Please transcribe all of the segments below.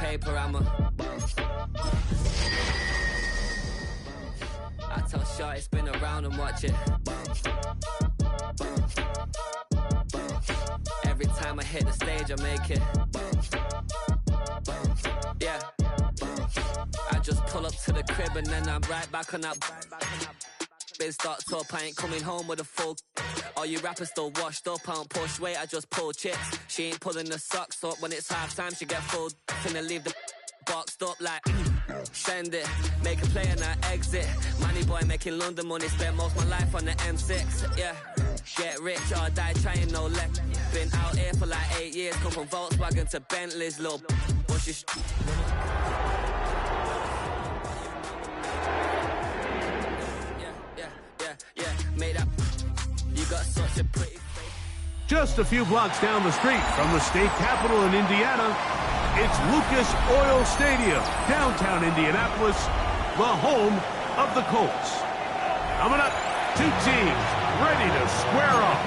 paper, I'm a I tell Shorty spin around and watch it. Every time I hit the stage, I make it. Yeah. I just pull up to the crib and then I'm right back on that. Been start up, I ain't coming home with a full. All you rappers still washed up, I don't push weight, I just pull chips. She ain't pulling the socks up when it's half time, she get full. Finna leave the boxed up like send it, make a play and I exit. Money boy making London money, spent most of my life on the M6. Yeah, get rich or die trying, no luck. Been out here for like 8 years, come from Volkswagen to Bentley's, little what's your yeah, made up. You got such a pretty face. Just a few blocks down the street from the state capitol in Indiana, it's Lucas Oil Stadium, downtown Indianapolis, the home of the Colts. Coming up, two teams ready to square off.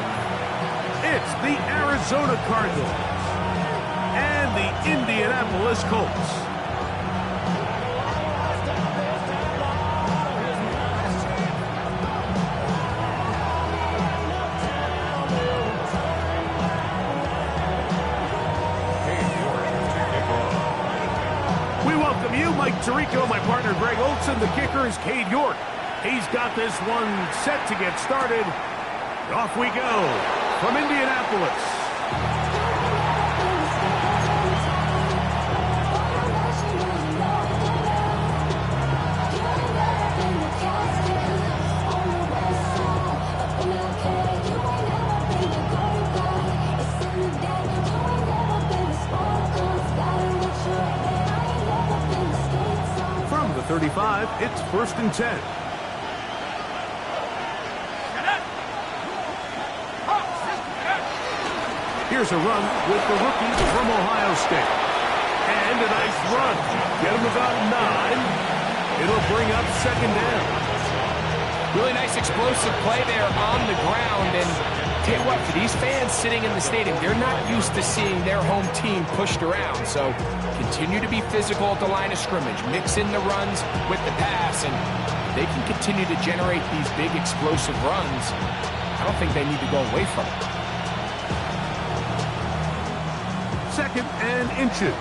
It's the Arizona Cardinals and the Indianapolis Colts. You, Mike Tirico, my partner Greg Olson. The kicker is Cade York. He's got this one set to get started. Off we go from Indianapolis. From the 35, it's 1st and 10. Here's a run with the rookie from Ohio State. And a nice run. Get him about 9. It'll bring up 2nd down. Really nice explosive play there on the ground. And tell you what, for these fans sitting in the stadium, they're not used to seeing their home team pushed around. So continue to be physical at the line of scrimmage. Mix in the runs with the pass. And they can continue to generate these big explosive runs. I don't think they need to go away from it. 2nd and inches.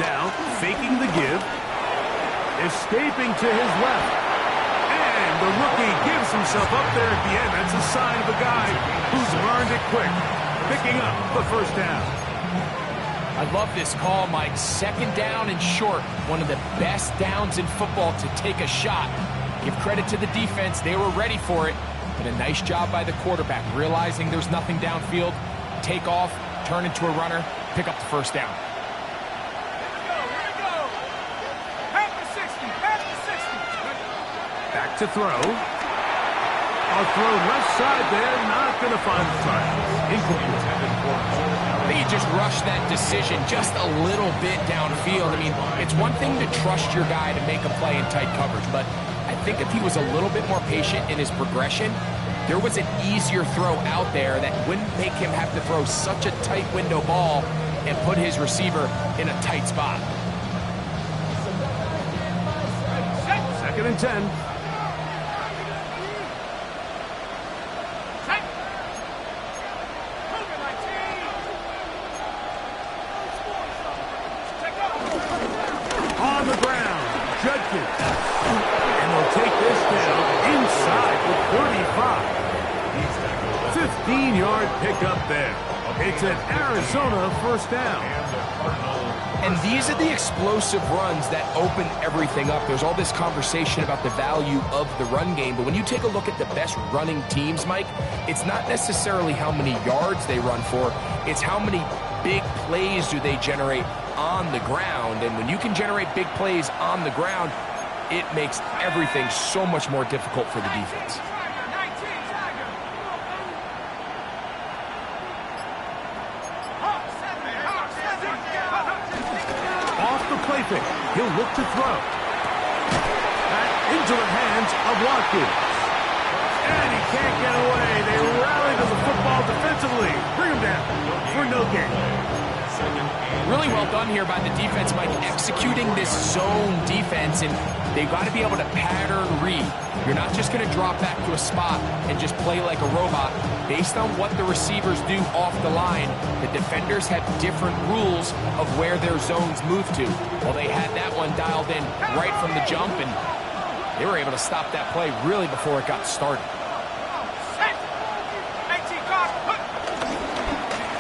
Now, faking the give, escaping to his left, and the rookie gives himself up there at the end. That's a sign of a guy who's learned it quick, picking up the 1st down. I love this call, Mike. 2nd down and short, one of the best downs in football to take a shot. Give credit to the defense, they were ready for it, but a nice job by the quarterback, realizing there's nothing downfield, take off, turn into a runner, pick up the 1st down. Back to throw. A throw left side there, not going to find the target. Incomplete. I think he just rushed that decision just a little bit downfield. I mean, it's one thing to trust your guy to make a play in tight coverage, but I think if he was a little bit more patient in his progression, there was an easier throw out there that wouldn't make him have to throw such a tight window ball and put his receiver in a tight spot. 2nd and 10. On the ground, Judkins. And they'll take this down inside the 35. 15-yard pickup there. It's an Arizona 1st down. And these are the explosive runs that open everything up. There's all this conversation about the value of the run game, but when you take a look at the best running teams, Mike, it's not necessarily how many yards they run for, it's how many big plays do they generate on the ground. And when you can generate big plays on the ground, it makes everything so much more difficult for the defense. He'll look to throw. Back into the hands of Watkins. And he can't get away. They rally to the football defensively. Bring him down for no gain. Really well done here by the defense, Mike, executing this zone defense, and they've got to be able to pattern read. You're not just going to drop back to a spot and just play like a robot. Based on what the receivers do off the line, the defenders have different rules of where their zones move to. Well, they had that one dialed in right from the jump, and they were able to stop that play really before it got started.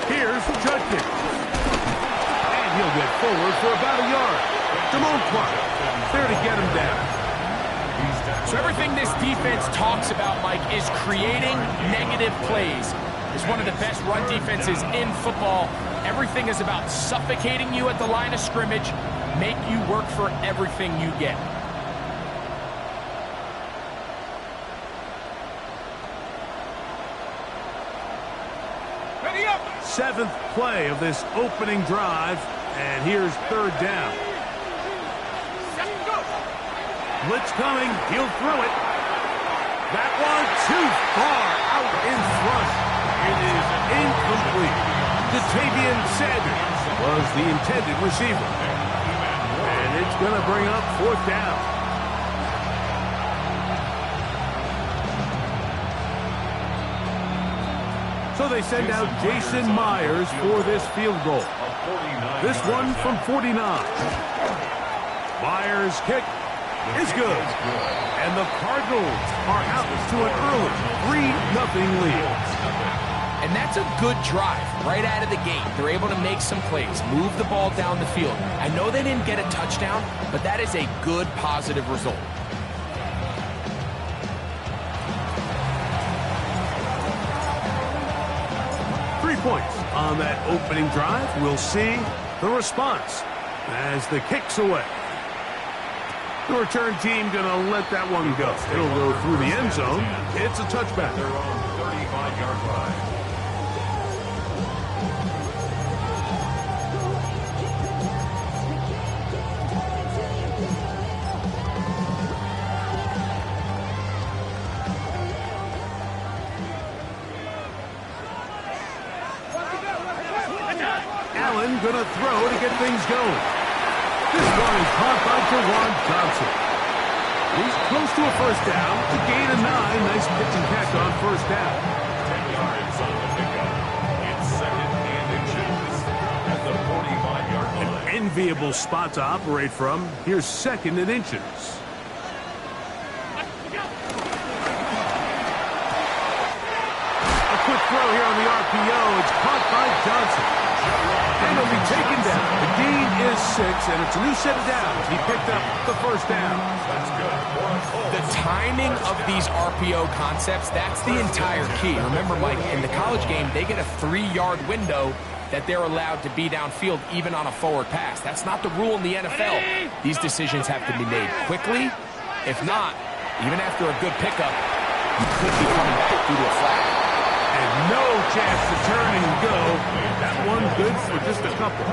Here's Judkins. And he'll get forward for about a yard. Damone Clark there to get him down. So everything this defense talks about, Mike, is creating negative plays. It's one of the best run defenses in football. Everything is about suffocating you at the line of scrimmage, make you work for everything you get. Seventh play of this opening drive, and here's third down. Blitz coming, he'll throw it. That one too far out in front. It is incomplete. Jatavian Sanders was the intended receiver. And it's going to bring up fourth down. So they send out Jason Myers for this field goal. This one from 49. Myers' kick is good. And the Cardinals are out to an early 3-0 lead. And that's a good drive right out of the gate. They're able to make some plays, move the ball down the field. I know they didn't get a touchdown, but that is a good positive result. Points on that opening drive. We'll see the response as the kick's away. The return team going to let that one go. It'll go through the end zone. It's a touchback. They're on 35-yard line. Going to throw to get things going. This one is caught by Jawan Johnson. He's close to a first down. A gain of 9. Nice pitch and catch on first down. 10 yards on the pickup. It's second and inches at the 45-yard line. An enviable spot to operate from. Here's second and inches. A quick throw here on the RPO. It's caught by Johnson. And he'll be taken down. The gain is 6, and it's a new set of downs. He picked up the first down. That's good. The timing of these RPO concepts, that's the entire key. Remember, Mike, in the college game, they get a 3-yard window that they're allowed to be downfield even on a forward pass. That's not the rule in the NFL. These decisions have to be made quickly. If not, even after a good pickup, you could be coming back due to a flag. And no chance to turn and go. That one good for just a couple.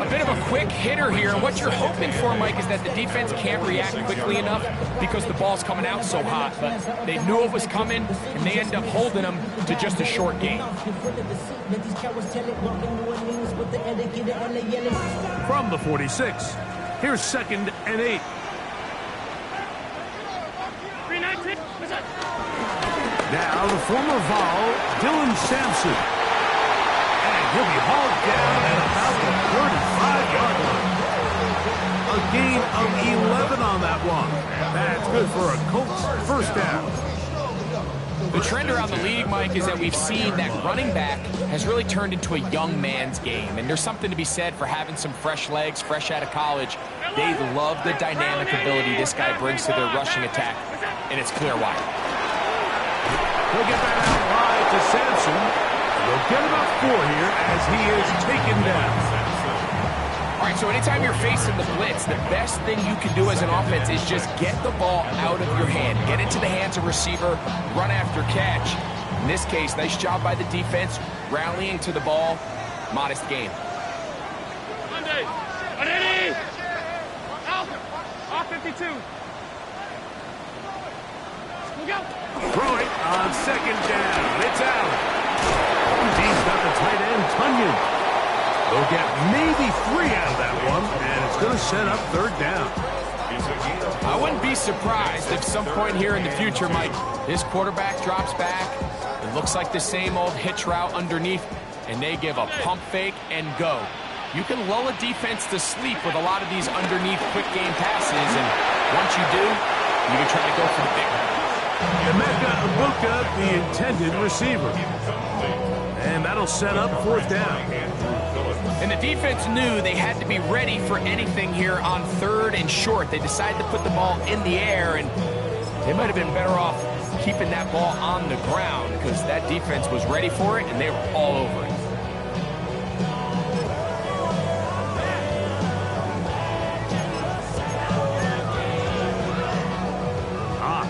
A bit of a quick hitter here. What you're hoping for, Mike, is that the defense can't react quickly enough because the ball's coming out so hot. But they knew it was coming, and they end up holding them to just a short gain. From the 46, here's second and 8. Now the former Vol, Dylan Sampson. And he'll be hauled down at about the 35-yard line. A gain of 11 on that one. That's good for a Colts first down. The trend around the league, Mike, is that we've seen that running back has really turned into a young man's game. And there's something to be said for having some fresh legs, fresh out of college. They love the dynamic ability this guy brings to their rushing attack. And it's clear why. He'll get that out wide to Sampson. They'll get about 4 here as he is taken down. All right, so anytime you're facing the blitz, the best thing you can do as an offense is just get the ball out of your hand. Get into the hands of receiver, run after catch. In this case, nice job by the defense, rallying to the ball. Modest gain. 52. Look out. Throw it on second down. It's out. He's got the tight end, Tunyon. They'll get maybe 3 out of that one, and it's going to set up third down. I wouldn't be surprised if some point here in the future, Mike, this quarterback drops back. It looks like the same old hitch route underneath, and they give a pump fake and go. You can lull a defense to sleep with a lot of these underneath quick game passes, and once you do, you can try to go for the big one. Emeka Ibuka, the intended receiver. And that'll set up fourth down. And the defense knew they had to be ready for anything here on third and short. They decided to put the ball in the air, and they might have been better off keeping that ball on the ground because that defense was ready for it, and they were all over it.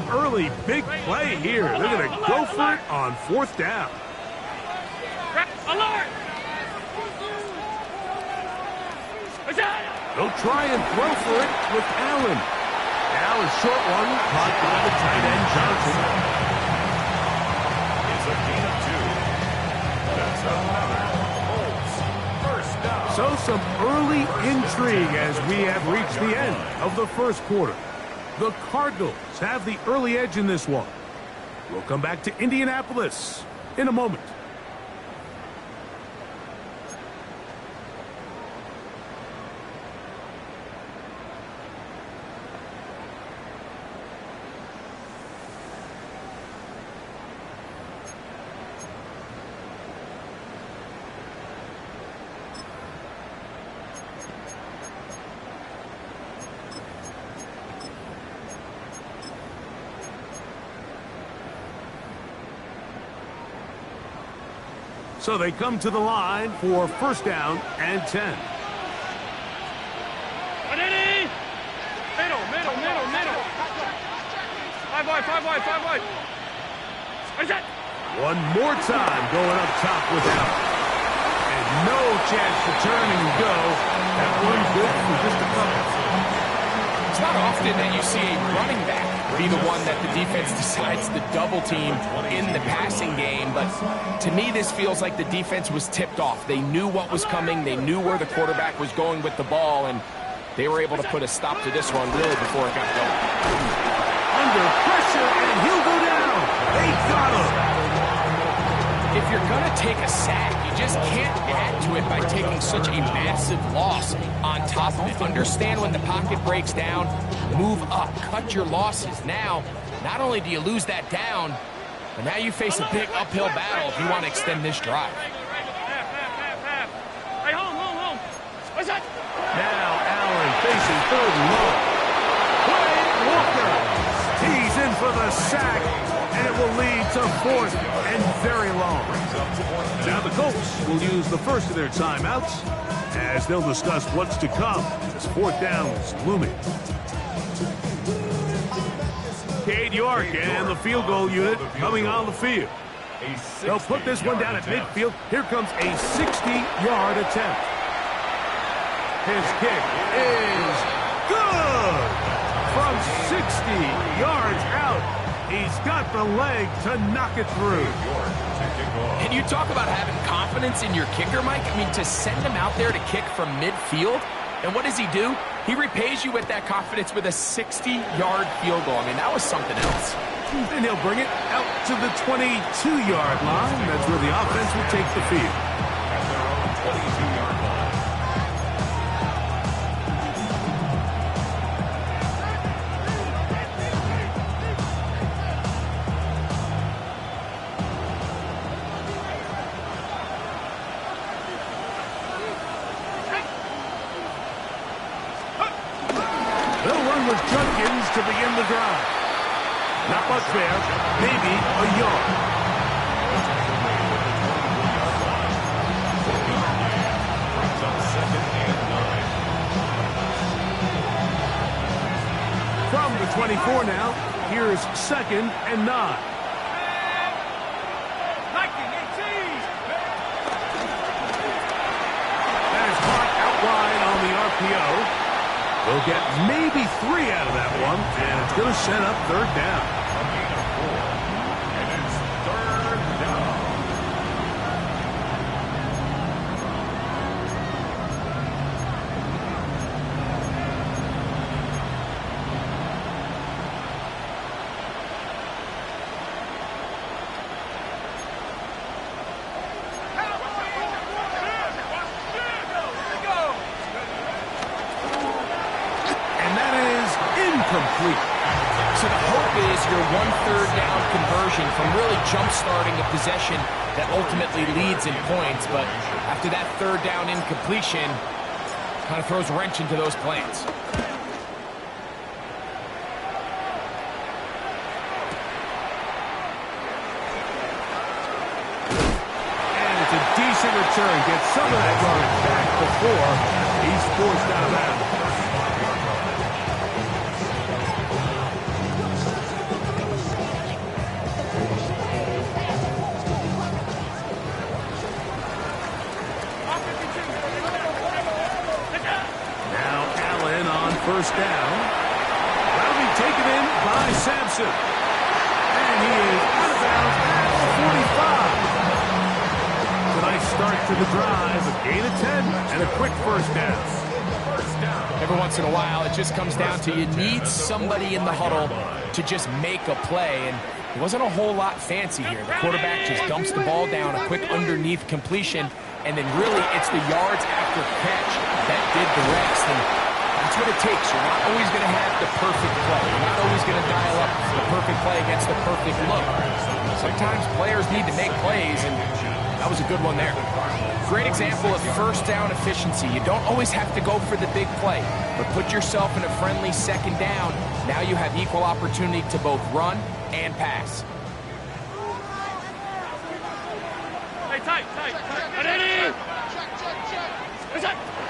Early big play here. They're going to go for it on fourth down. Alert! They'll try and throw for it with Allen. Now a short one caught by the tight end Johnson. It's a gain of 2. That's another Colts first down. So some early intrigue as we have reached the end of the first quarter. The Cardinals have the early edge in this one. We'll come back to Indianapolis in a moment. So they come to the line for first down and 10. Middle. 5 wide. One more time going up top with Allen. And no chance to turn and go. That one good for just a couple. It's not often that you see a running back be the one that the defense decides to double team in the passing game, but to me this feels like the defense was tipped off. They knew what was coming, they knew where the quarterback was going with the ball, and they were able to put a stop to this one really before it got going. Under pressure, and he'll go down. They got him. If you're going to take a sack, you just can't add to it by taking such a massive loss on top of it. Understand when the pocket breaks down, move up, cut your losses. Now, not only do you lose that down, but now you face a big uphill battle if you want to extend this drive. Hey, home. What's that? Now Allen facing third and long. Play Walker. He's in for the sack, and it will lead to fourth and very long. Now the Colts will use the first of their timeouts as they'll discuss what's to come as fourth down is looming. Cade York and the field goal unit coming on the field. They'll put this one down at midfield. Here comes a 60-yard attempt. His kick is good! From 60 yards out, he's got the leg to knock it through. And you talk about having confidence in your kicker, Mike. I mean, to send him out there to kick from midfield, and what does he do? He repays you with that confidence with a 60-yard field goal. I mean, that was something else. And he'll bring it out to the 22-yard line. That's where the offense will take the field. At their own 22-yard line. With Judkins to begin the drive. Not much there, maybe a yard. From the 24 now, here's second and 9. That is caught out wide on the RPO. They'll get maybe 3 out of on, and it's going to set up third down. A gain of 4, and it's third down. Complete. So the hope is your 1/3 down conversion from really jump-starting a possession that ultimately leads in points, but after that third down incompletion, kind of throws a wrench into those plans. And it's a decent return. Gets some of that yardage back before he's forced out of bounds. First down. That'll be taken in by Sampson. And he is out of bounds at the 45. Nice start to the drive. A gain of 10 and a quick first down. Every once in a while, it just comes down to you need somebody in the huddle to just make a play. And it wasn't a whole lot fancy here. The quarterback just dumps the ball down, a quick underneath completion, and then really it's the yards after catch that did the rest. And that's what it takes. You're not always going to have the perfect play. You're not always going to dial up the perfect play against the perfect look. Sometimes players need to make plays, and that was a good one there. Great example of first down efficiency. You don't always have to go for the big play, but put yourself in a friendly second down. Now you have equal opportunity to both run and pass. Hey, tight. Ready?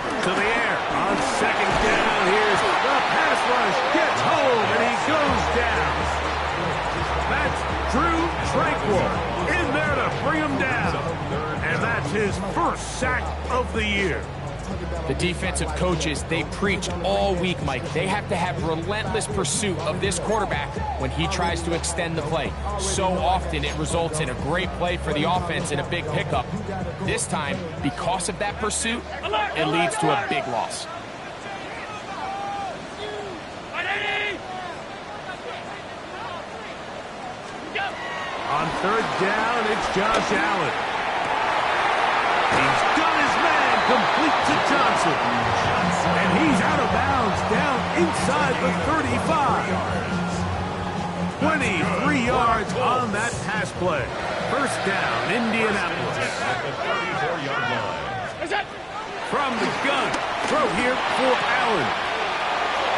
To the air on second down. Here's the pass rush. Gets home, and he goes down. That's Drew Tranquil in there to bring him down. And that's his first sack of the year. The defensive coaches, they preach all week, Mike. They have to have relentless pursuit of this quarterback when he tries to extend the play. So often it results in a great play for the offense and a big pickup. This time, because of that pursuit, it leads to a big loss. On third down, it's Josh Allen. He's done his man, complete to Johnson. And he's out of bounds, down inside the 35. 23 yards on that pass play. First down, Indianapolis. At the 34-yard line. From the gun, throw here for Allen.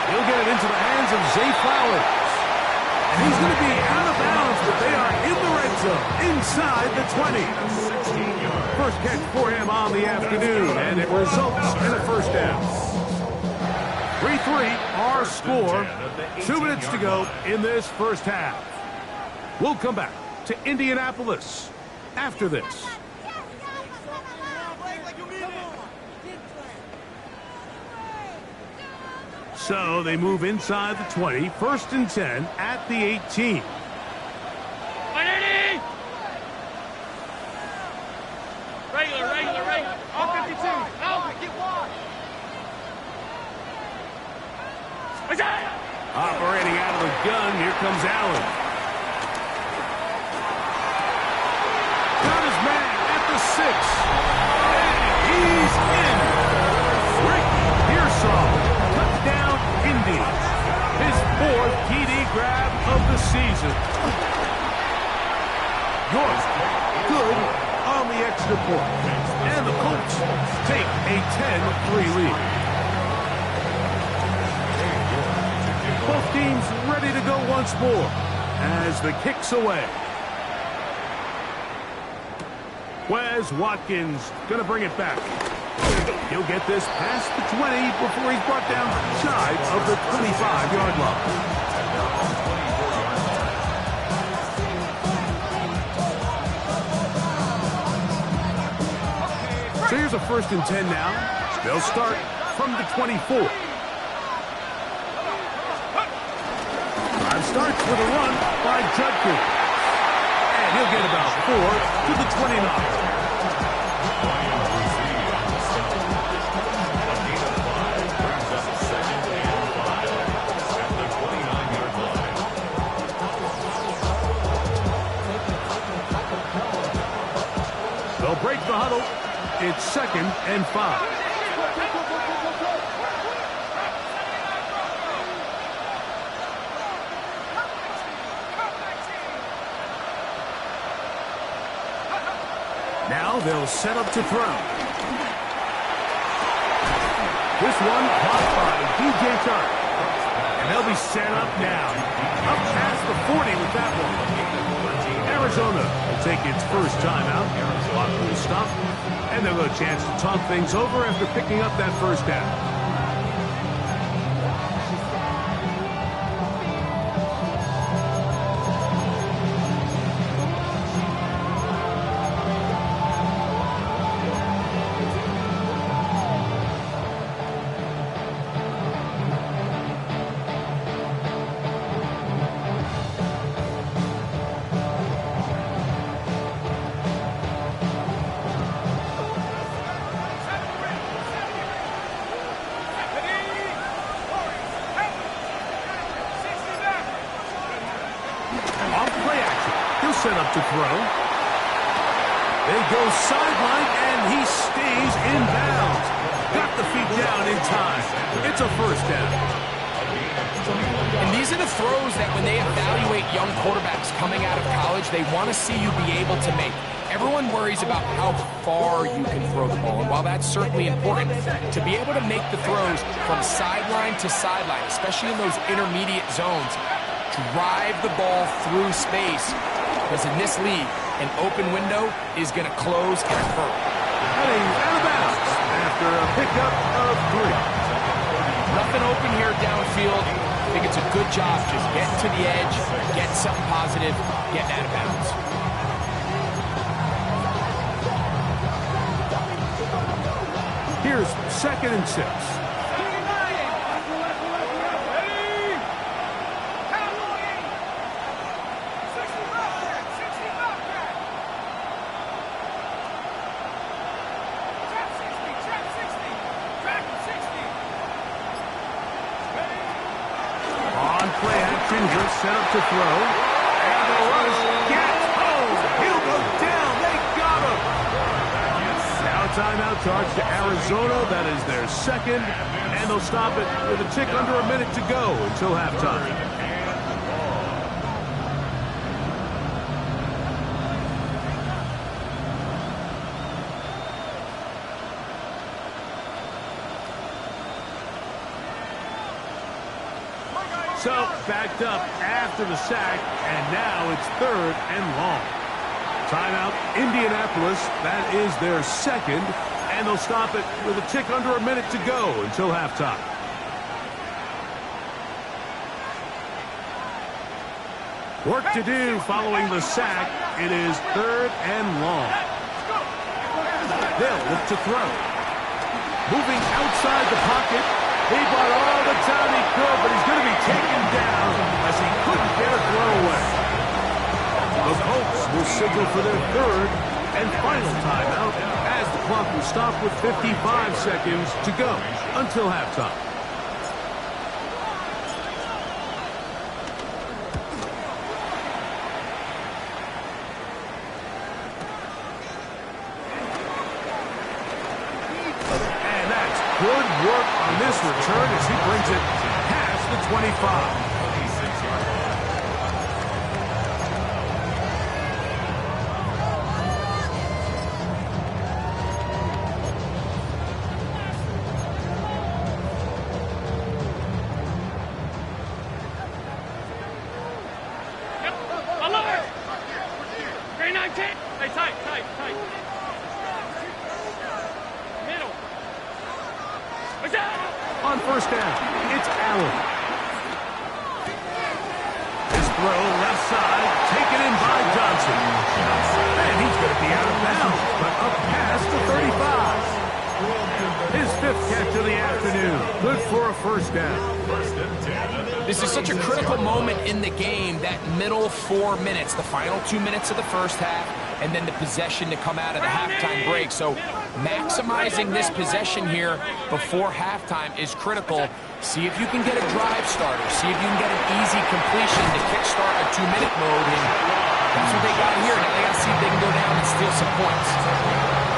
He'll get it into the hands of Zay Flowers. And he's going to be out of bounds, but they are in the red zone, inside the 20. First catch for him on the afternoon, and it results in a first down. 3-3, our score. 2 minutes to go in this first half. We'll come back to Indianapolis after this. So they move inside the 20, first and 10 at the 18. Regular. All 52. Out. Get wide. Operating out of the gun, here comes Allen. Got his man at the 6. And he's in. Rick Pearsall. Touchdown, Indy. His 4th TD grab of the season. York, good on the extra point. And the Colts take a 10-3 lead. Both teams ready to go once more as the kick's away. Wes Watkins going to bring it back. He'll get this past the 20 before he's brought down side of the 25-yard line. So here's a first and 10 now. They'll start from the 24. with a run by Judkins. And he'll get about 4 to the 29. They'll break the huddle. It's 2nd and 5. Now they'll set up to throw. This one caught by GX26. And they'll be set up now. Up past the 40 with that one. Arizona will take its first timeout. Clock will stop. And they'll have a chance to talk things over after picking up that first down. Set up to throw. They go sideline, and he stays in bounds. Got the feet down in time. It's a first down. And these are the throws that when they evaluate young quarterbacks coming out of college, they want to see you be able to make. Everyone worries about how far you can throw the ball, and while that's certainly important, to be able to make the throws from sideline to sideline, especially in those intermediate zones, drive the ball through space. Because in this league, an open window is going to close and hurt. Heading out of bounds after a pickup of 3. Nothing open here downfield. I think it's a good job just getting to the edge, getting something positive, getting out of bounds. Here's 2nd and 6. Set up to throw. And the rush gets home. He'll go down. They got him. Now a timeout charge to Arizona. That is their 2nd. And they'll stop it with a tick under a minute to go until halftime. So, backed up after the sack, and now it's 3rd and long. Timeout, Indianapolis. That is their 2nd, and they'll stop it with a tick under a minute to go until halftime. Work to do following the sack. It is 3rd and long. They'll look to throw. Moving outside the pocket. He bought all the time he could, but he's going to be taken down as he couldn't get a throw away. The Colts will signal for their 3rd and final timeout as the clock will stop with 55 seconds to go until halftime. Good work on this return as he brings it past the 25. I love it! Green 19! Hey, tight. Middle. On first down, it's Allen. His throw left side, taken in by Johnson. And he's going to be out of bounds, but up past the 35. His 5th fifth catch of the afternoon. Good for a first down. This is such a critical moment in the game, that middle 4 minutes, the final 2 minutes of the first half, and then the possession to come out of the halftime break. So maximizing this possession here before halftime is critical. See if you can get a drive starter. See if you can get an easy completion to kickstart a 2-minute mode. And that's what they got here. Now they got to see if they can go down and steal some points.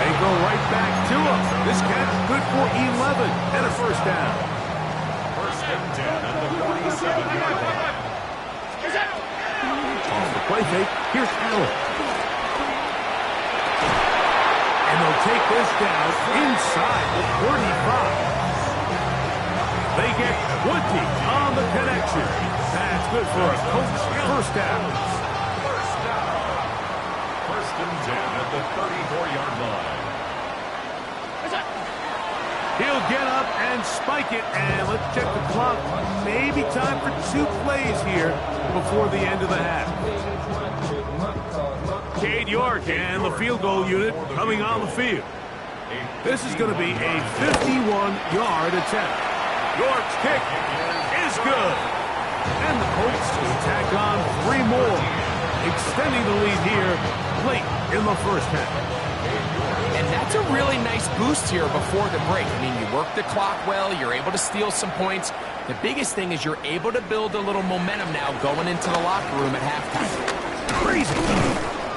They go right back to him. This catch good for 11 and a first down. First and 10 at the 47-yard line. Off the play fake, here's Allen. And they'll take this down inside the 35. They get 20 on the connection. That's good for a Colts first down. First and 10 at the 34-yard line. He'll get up and spike it, and let's check the clock. Maybe time for 2 plays here before the end of the half. Cade York and the field goal unit coming on the field. This is going to be a 51-yard attempt. York's kick is good. And the Colts will tack on 3 more, extending the lead here late in the first half. And that's a really nice boost here before the break. I mean, you work the clock well, you're able to steal some points. The biggest thing is you're able to build a little momentum now going into the locker room at halftime. Crazy.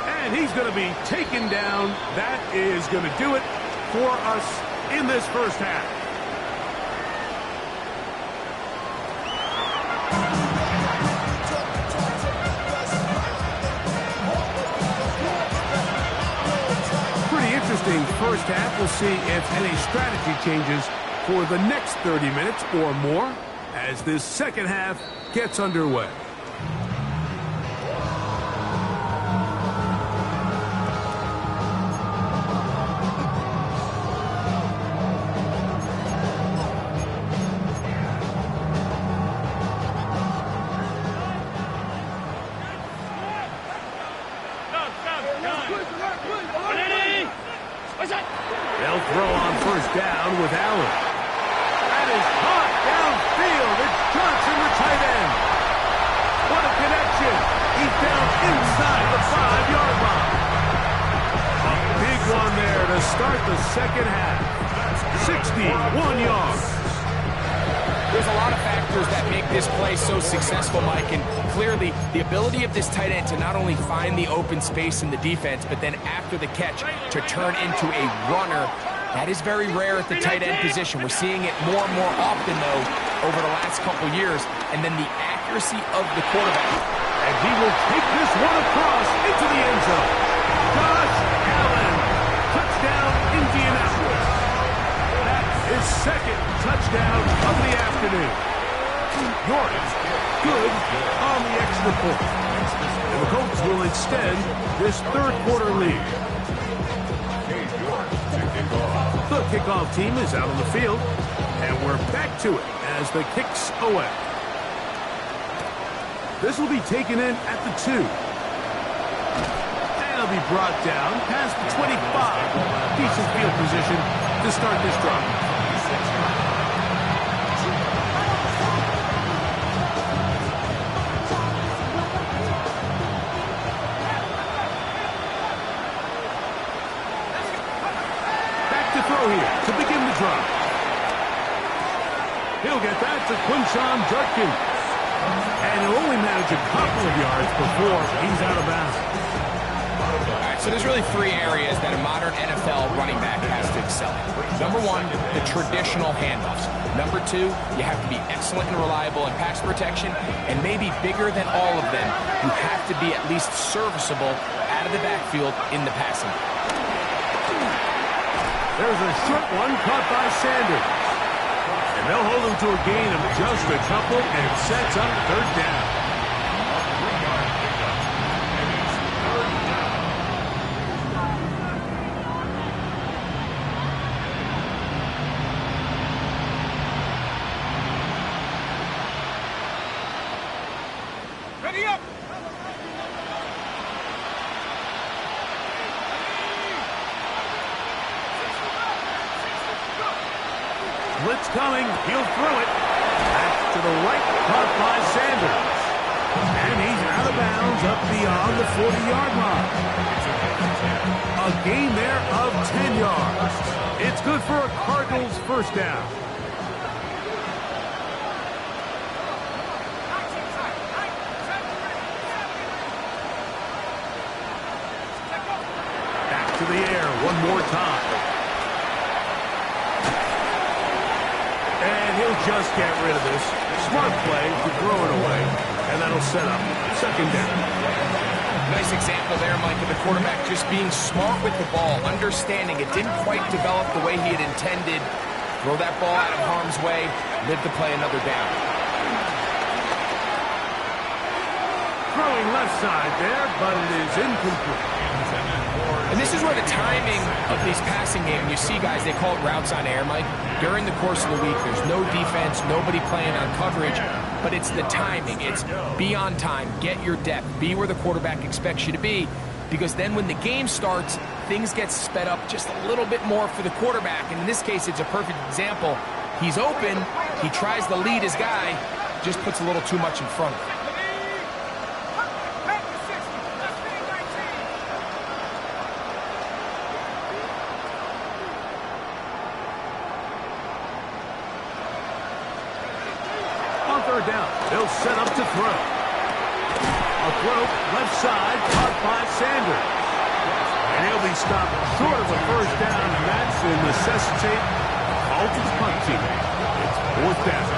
And he's going to be taken down. That is going to do it for us in this first half. Interesting first half. We'll see if any strategy changes for the next 30 minutes or more as this second half gets underway. They'll throw on first down with Allen. That is caught downfield. It's Johnson, the tight end. What a connection. He's down inside the 5-yard line. A big one there to start the second half. 61 yards. There's a lot of factors that make this play so successful, Mike, and clearly the ability of this tight end to not only find the open space in the defense, but then after the catch to turn into a runner. That is very rare at the tight end position. We're seeing it more and more often, though, over the last couple years. And then the accuracy of the quarterback. And he will take this one across into the end zone. Josh Allen, touchdown Indianapolis. That's his second touchdown of the afternoon. York, good on the extra point. And the Colts will extend this third quarter lead. The kickoff team is out on the field, and we're back to it as the kick's away. This will be taken in at the 2. And it'll be brought down past the 25. Decent field position to start this drive. Throw here to begin the drive. He'll get that to Quinshon Judkins. And he'll only manage a couple of yards before he's out of bounds. All right, so there's really 3 areas that a modern NFL running back has to excel in. Number 1, the traditional handoffs. Number 2, you have to be excellent and reliable in pass protection. And maybe bigger than all of them, you have to be at least serviceable out of the backfield in the passing. There's a short one caught by Sanders. And they'll hold him to a gain of just a couple and sets up third down. Ready up! Blitz coming. He'll throw it. Back to the right. Caught by Sanders. And he's out of bounds up beyond the 40-yard line. A gain there of 10 yards. It's good for a Cardinals first down. Back to the air one more time. And he'll just get rid of this. Smart play to throw it away. And that'll set up second down. Nice example there, Mike, of the quarterback just being smart with the ball, understanding it didn't quite develop the way he had intended. Throw that ball out of harm's way, live to play another down. Throwing left side there, but it is incomplete. And this is where the timing of these passing games, you see guys, they call it routes on air, Mike. During the course of the week, there's no defense, nobody playing on coverage, but it's the timing. It's be on time, get your depth, be where the quarterback expects you to be, because then when the game starts, things get sped up just a little bit more for the quarterback. And in this case, it's a perfect example. He's open, he tries to lead his guy, just puts a little too much in front of him. Down. They'll set up to throw. A throw, left side, caught by Sanders. And he'll be stopped short of a first down, and that's to necessitate Colton's punt team. It's fourth down.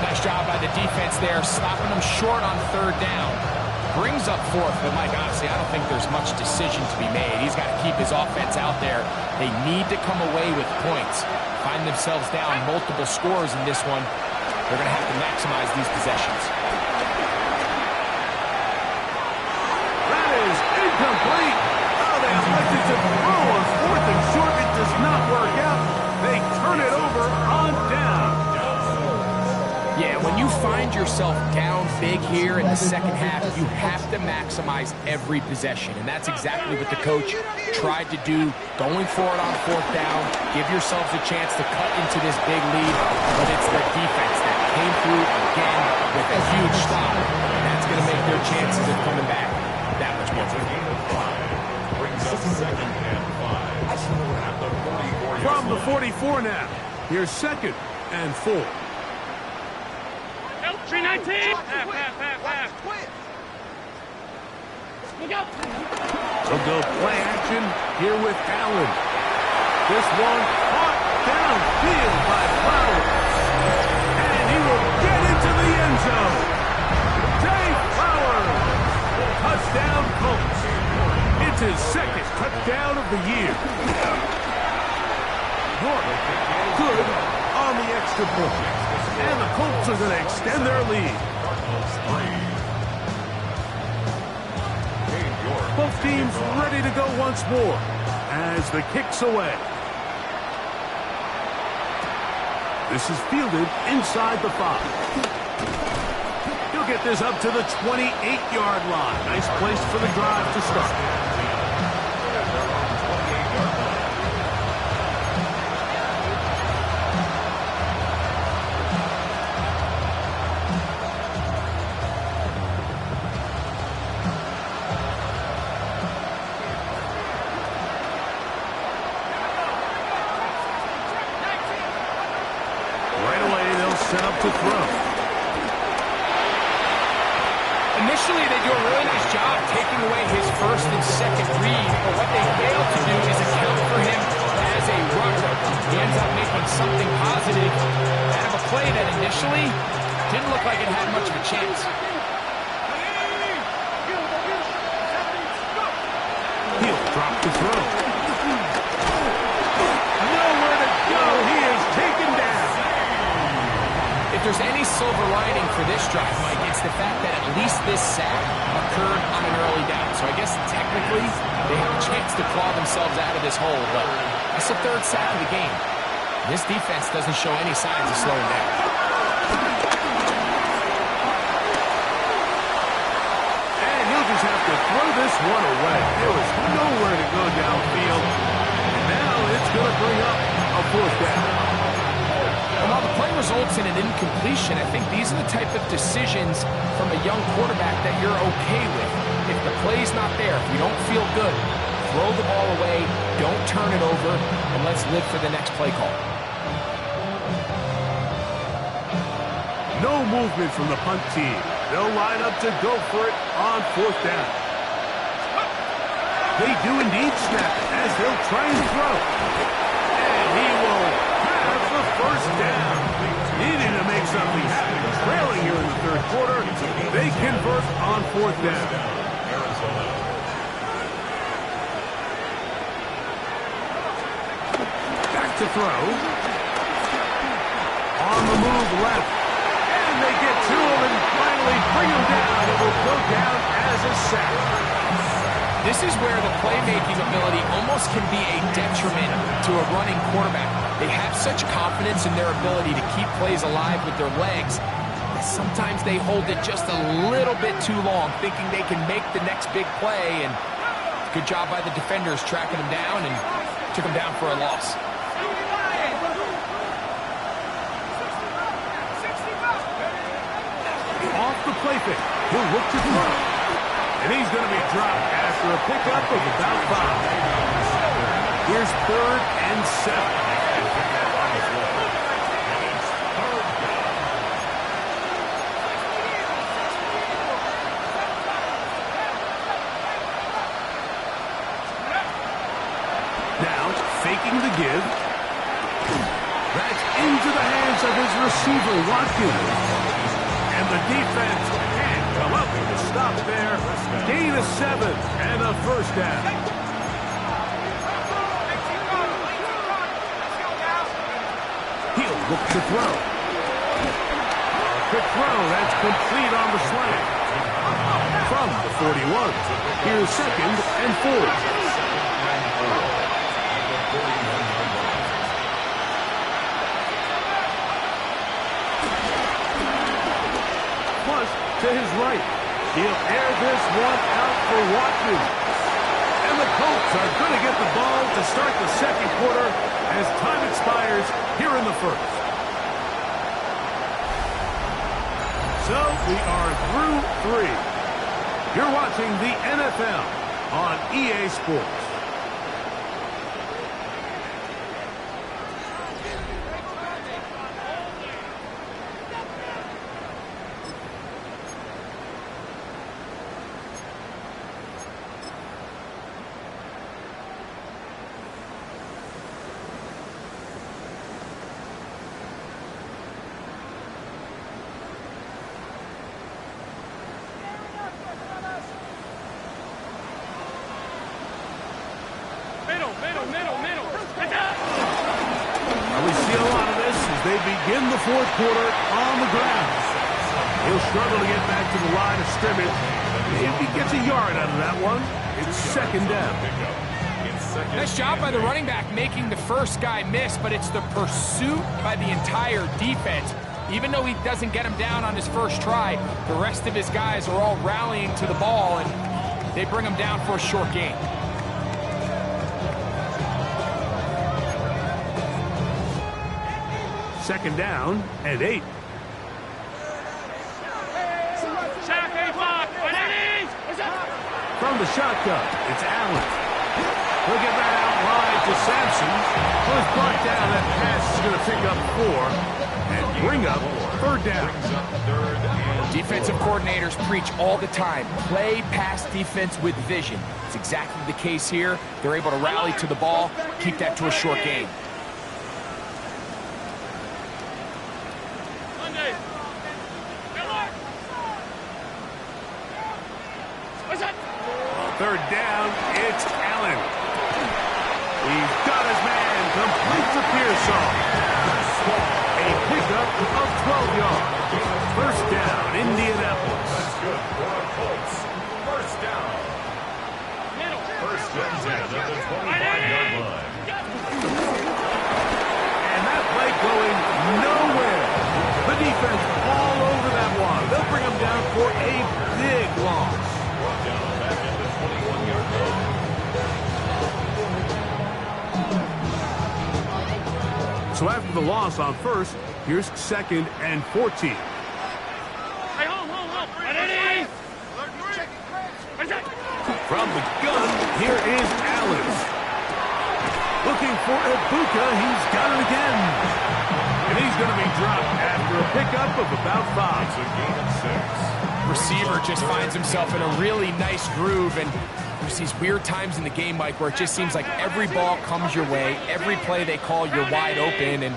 Nice job by the defense there, stopping them short on third down. Brings up fourth, but Mike, honestly, I don't think there's much decision to be made. He's got to keep his offense out there. They need to come away with points. Find themselves down multiple scores in this one. They're going to have to maximize these possessions. That is incomplete. Oh, they elected to throw on fourth and short. It does not work out. They turn it over on down. Yeah, when you find yourself down big here in the second half, you have to maximize every possession. And that's exactly what the coach tried to do, going for it on fourth down. Give yourselves a chance to cut into this big lead, but it's the defense that came through again with a huge stop. And that's going to make their chances of coming back that much more difficult. Brings us second and 5 at the 44. From the 44 now, here's second and 4. 319. Pass. Look out. They'll go play action here with Allen. This one caught downfield by Flowers. And he will get into the end zone. Dave Flowers. Touchdown Colts. It's his second touchdown of the year. York good on the extra point. And the Colts are going to extend their lead. Both teams ready to go once more as the kick's away. This is fielded inside the 5. He'll get this up to the 28-yard line. Nice place for the drive to start. Set up to throw. Initially, they do a really nice job taking away his first and second read, but what they fail to do is account for him as a runner. He ends up making something positive out of a play that initially didn't look like it had much of a chance. He'll drop the throw. Nowhere to go. He is taken down. If there's any silver lining for this drive, Mike, it's the fact that at least this sack occurred on an early down. So I guess technically they have a chance to claw themselves out of this hole, but it's the third sack of the game. This defense doesn't show any signs of slowing down. And he'll just have to throw this one away. There was nowhere to go downfield. And now it's going to bring up a fourth down. completion. I think these are the type of decisions from a young quarterback that you're okay with. If the play's not there, if you don't feel good, throw the ball away, don't turn it over, and let's live for the next play call. No movement from the punt team. They'll line up to go for it on 4th down. They do indeed snap it as they'll try and throw. And he will have the 1st down. Needing to make something happen. Trailing here in the 3rd quarter. They convert on 4th down. Back to throw. On the move left. And they get to him and finally bring him down. It will go down as a sack. This is where the playmaking ability almost can be a detriment to a running quarterback. They have such confidence in their ability to keep plays alive with their legs that sometimes they hold it just a little bit too long, thinking they can make the next big play. And good job by the defenders tracking him down and took him down for a loss. Off the play fake. He'll look to throw. And he's going to be dropped after a pickup of about 5. Here's 3rd and 7. Now, faking the give. That's into the hands of his receiver, Watkins. And the defense can't come up with a stop there. Gain of 7 and a 1st down. He'll look to throw. A quick throw. That's complete on the slant. From the 41. Here's 2nd and 4. To his right. He'll air this one out for Watkins. And the Colts are going to get the ball to start the 2nd quarter as time expires here in the 1st. So we are through 3. You're watching the NFL on EA Sports. We see a lot of this as they begin the 4th quarter on the ground. He'll struggle to get back to the line of scrimmage. If he gets a yard out of that one, it's 2nd down. Nice job by the running back making the first guy miss, but it's the pursuit by the entire defense. Even though he doesn't get him down on his first try, the rest of his guys are all rallying to the ball, and they bring him down for a short gain. Second down and 8. From the shotgun, it's Allen. He'll get that out wide to Sampson. Was brought down. That pass is going to pick up 4 and bring up 3rd down. Defensive coordinators preach all the time. Play pass defense with vision. It's exactly the case here. They're able to rally to the ball, keep that to a short gain. Third down, it's Allen. He's got his man, completes the Pearsall. A pickup of 12 yards. 1st down, Indianapolis. That's good for our Colts. 1st down. 1st and 10 at the 25-yard line. And that play going nowhere. The defense all over that one. They'll bring him down for a big loss. Brought down back at the 21-yard line. So after the loss on 1st, Here's 2nd and 14. Hey, hold. Ready? From the gun, here is Allen. Looking for Ibuka. He's got it again. And he's going to be dropped after a pickup of about 5. It's a gain of 6. Receiver just finds himself in a really nice groove, and there's these weird times in the game, Mike, where it just seems like every ball comes your way, every play they call, you're wide open, and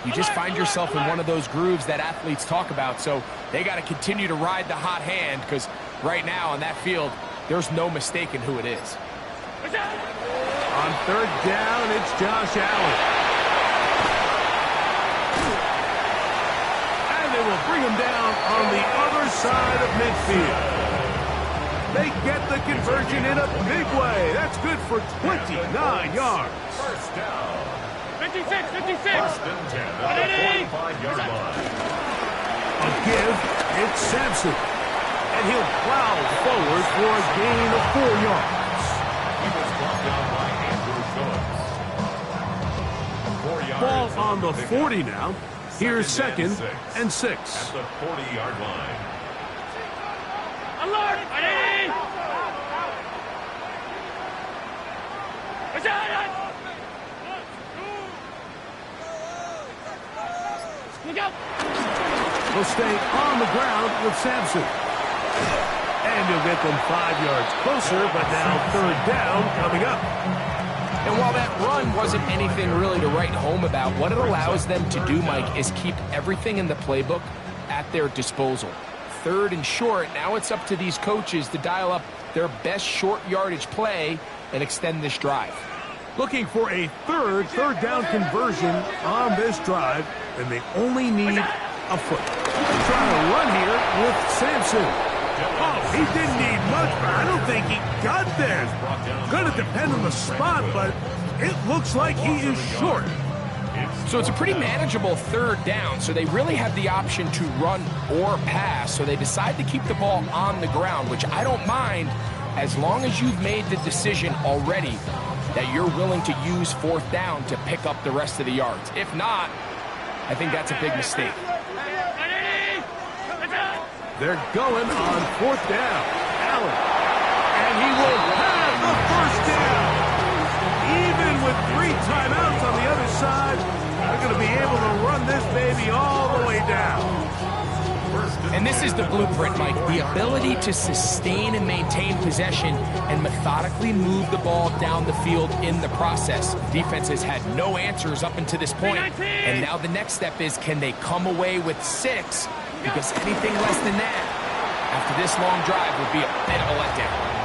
you just find yourself in one of those grooves that athletes talk about. So they got to continue to ride the hot hand, because right now on that field, there's no mistaking who it is. On 3rd down, it's Josh Allen. And they will bring him down on the other side of midfield. They get the conversion in a big way. That's good for 29 yards. First down. 56. First and 10 at the 45-yard line. A give, it's Sampson. And he'll plow forward for a gain of 4 yards. He was brought down by Andrew Phillips. 4 yards. Ball on the 40 now. Here's 2nd and 6. At the 40-yard line. Alert! Ready? Look out! Will stay on the ground with Sampson. And he'll get them 5 yards closer, but now 3rd down coming up. And while that run wasn't anything really to write home about, what it allows them to do, Mike, is keep everything in the playbook at their disposal. 3rd and short, now it's up to these coaches to dial up their best short yardage play and extend this drive. Looking for a third down conversion on this drive, and they only need a foot. Trying to run here with Sampson. Oh, he didn't need much, but I don't think he got there. Going to depend on the spot, but it looks like he is short. So it's a pretty manageable 3rd down, so they really have the option to run or pass, so they decide to keep the ball on the ground, which I don't mind as long as you've made the decision already that you're willing to use 4th down to pick up the rest of the yards. If not, I think that's a big mistake. They're going on 4th down. Allen. And he will have the 1st down. Even with 3 timeouts on the other side, they're going to be able to run this baby all the way down. And this is the blueprint, Mike. The ability to sustain and maintain possession and methodically move the ball down the field in the process. Defenses had no answers up until this point, and now the next step is, can they come away with 6? Because anything less than that, after this long drive, would be a bit of a letdown.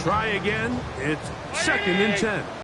Try again. It's 2nd and 10.